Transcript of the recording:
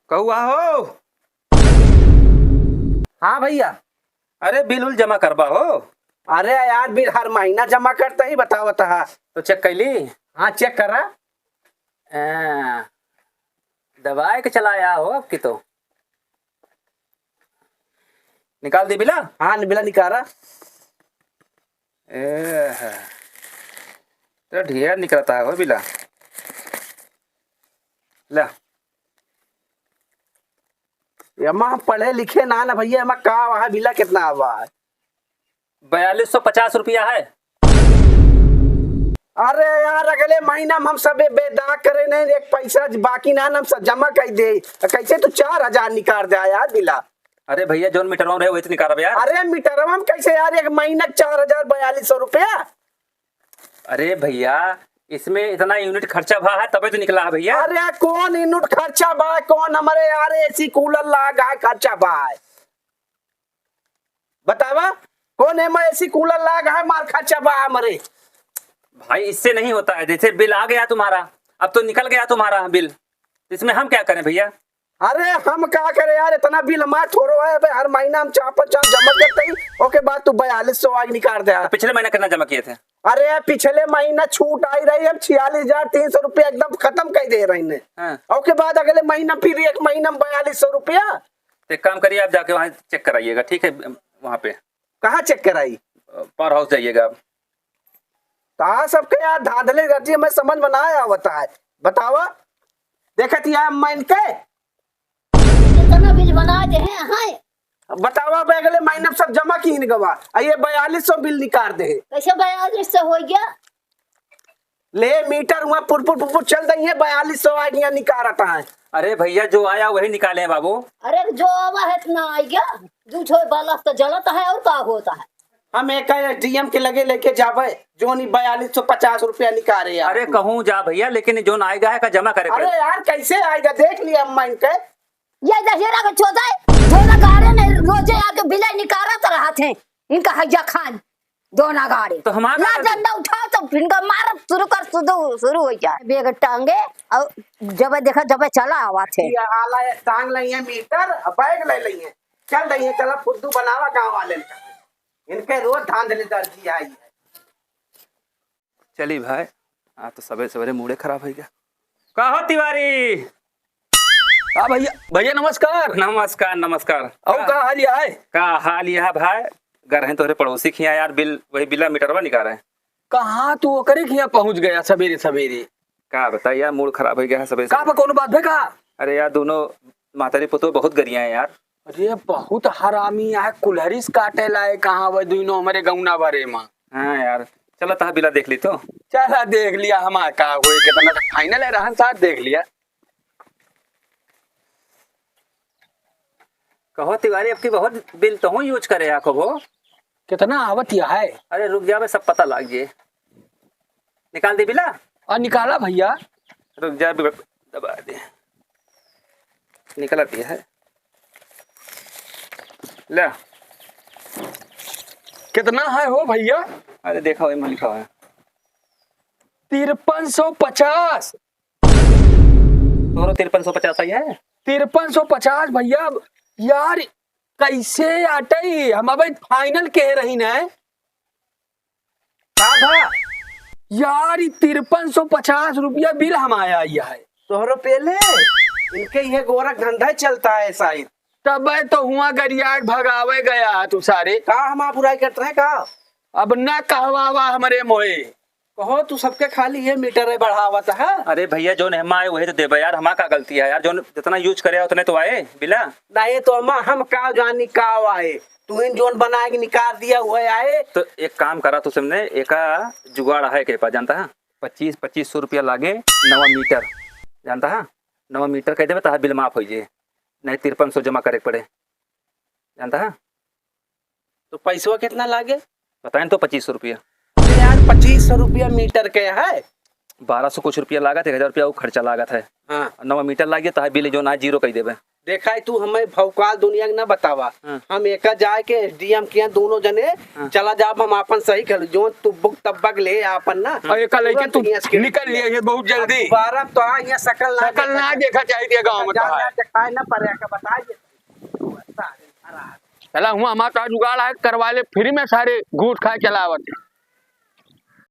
कहुआ हो। हाँ भैया। अरे बिल उल जमा करवा हो। अरे यार बिल हर महीना जमा करता ही बताओ था। तो चेक कैली। हाँ चेक करा। दवाई के चलाया हो अब की तो निकाल दी बिला। हाँ बिला निकाला। तो ढेर निकलता हो बिला। ला यमा पढ़े लिखे ना भैया, यमा का वहाँ बिला कितना आवा है? 4250 रुपया है। अरे यार अगले महीना में हम सब बेदा करे नहीं, एक पैसा बाकी ना हम सब जमा कर दे। कैसे तू 4000 निकाल दे यार बिला। अरे भैया जोन मीटर रहे वही तो निकाल यार। अरे मीटर हम कैसे यार, एक महीना 4000 रुपया। अरे भैया इसमें इतना यूनिट खर्चा भा है तभी तो निकला है भैया। अरे कौन यूनिट खर्चा बा, कौन हमारे यार एसी कूलर लगा खर्चा बा बतावा। कौन है एसी कूलर लगा है मार खर्चा बा हमारे। भाई इससे नहीं होता है, जैसे बिल आ गया तुम्हारा, अब तो निकल गया तुम्हारा बिल, इसमें हम क्या करें भैया। अरे हम क्या करें यार, इतना बिल हमारा थोड़ो है भाई, हर महीना हम 4-5 जमा करते ही। ओके बाद तू 4200 आज निकाल दे। पिछले महीना कितना जमा किए थे। अरे पिछले महीना छूट आई रही, हम 46,300 रुपया एकदम खत्म कर दे रही ने। ओके बाद अगले महीना फिर एक महीना में 4200 रुपया। एक काम करिए आप जाके वहाँ चेक कराइएगा, ठीक है। वहाँ पे कहाँ चेक कराई? पावर हाउस जाइएगा आप। सबके यार धांधले करती है, मैं समझ में ना आया होता है बतावा। देखती है मैं के कितना बिल बना दे हैं। हाँ बतावा अगले महीने सब जमा की गवा, ये 4200 बिल निकाल दे। कैसे 4200 हो गया? ले मीटर हुआ पुरपुर चल रही है, 4200 आ गया निकालता है। अरे भैया जो आया वही निकाले हैं बाबू। अरे जो आवा है इतना आ गया, झूठो बालक तो जलता है और का होता है। हम एक डीएम के लगे लेके जावे जो नहीं 4250 रुपया निकाले यार। अरे कहूँ जा भैया, लेकिन जो आएगा है का जमा करे। अरे यार कैसे आएगा देख लिया अम्मा इनके। ये दशहरा का छोटा गाड़े ने रोजे आके बिल निकालत रहा थे इनका हज्जा खान दोना गाड़ी। तो हमारा डंडा उठाओ तो इनका मार शुरू हो जाए बेग टांगे। और जब देखा जब चला आवा थे आला टांग लई है मीटर, बैग ले लई है, चल रही है चला फुद्दू बनावा गांव वाले इनके रोज धांधली दर्जी आई है। चली भाई हाँ तो सवेरे सवेरे मूडे खराब हो गया। कहो तिवारी। हाँ भैया भैया नमस्कार। नमस्कार नमस्कार। और का हाल है? का हाल यह भाई घर है तोहरे पड़ोसी खिया यार, बिल वही बिला मीटरवा निकाल रहे हैं। कहाँ तू करे खिया पहुँच गया सवेरे सवेरे? का बता यार मूड खराब हो गया है सवेरे। का कौन बात है का? अरे यार दोनों मातारी पुतो बहुत गरिया है यार। अरे बहुत हरामी है, कुल्हरिस काटे लाए कहाँ वो दोनों हमारे गौना भरे माँ। हाँ यार चलो तहा बिला देख ली तो। चला देख लिया हमारा का हुए कितना फाइनल है रहन साथ देख लिया। कहो तिवारी अब की बहुत बिल तो यूज करे आखो वो कितना आवत है? अरे रुक जा सब पता लग जाए। निकाल दे बिला। और निकाला भैया। रुक जा दबा दे, निकल आती है ले। कितना है हो भैया? अरे देखा वही में लिखा है 5350। तोरो 5350 आई है। 5350 भैया यार कैसे आटे हम अब फाइनल कह रही न यार 5350 रुपया बिल हम आया है। तोहरो पहले इनके ये गोरख धंधा चलता है शायद, तब तो हुआ गरिया भगावे गया तू सारे। का हम बुराई करते हैं का? अब न कहवावा हमारे मोहे। कहो तू सबके खाली ये मीटर है बढ़ावत है। अरे भैया जो नेहमा आए वही तो देबे यार, हमारा का गलती है यार, जो जितना यूज करे उतने तो आए बिला। नहीं तो हम का जानी का आए, तू इन जोन बना के निकाल दिया हुआ आए। तो एक काम करा तू सबने, एक जुगाड़ है के पास जानता है 2500 रुपया लागे नवा मीटर जानता है। नवा मीटर कह देवे तो बिल माफ हो जाए, नहीं 5300 जमा करे पड़े जानता है। तो पैसा कितना लागे बताए तो 2500 रुपया। यार 2500 रुपया मीटर के है। 1200 कुछ रुपया लागत है, 1000 रुपया वो खर्चा लागत है। हाँ। नवा मीटर लागे तो बिल जो ना जीरो कह देवे। देखा है तू हमें भौकाल दुनिया के न बतावा। हाँ। हम एक जाए के एसडीएम किया दोनों जने चला जाब हम अपन सही कर जो तू बुक तब्बक ले अपन ना और एक लेके तू निकल लिया ये बहुत जल्दी। दोबारा तो आ यहाँ शकल ना देखा चाहिए गाँव में तो है। दिखाए ना पड़े बता दे। चला हुआ हमारा जुगाड़ है करवा ले फ्री में सारे घूट खाए चलावत।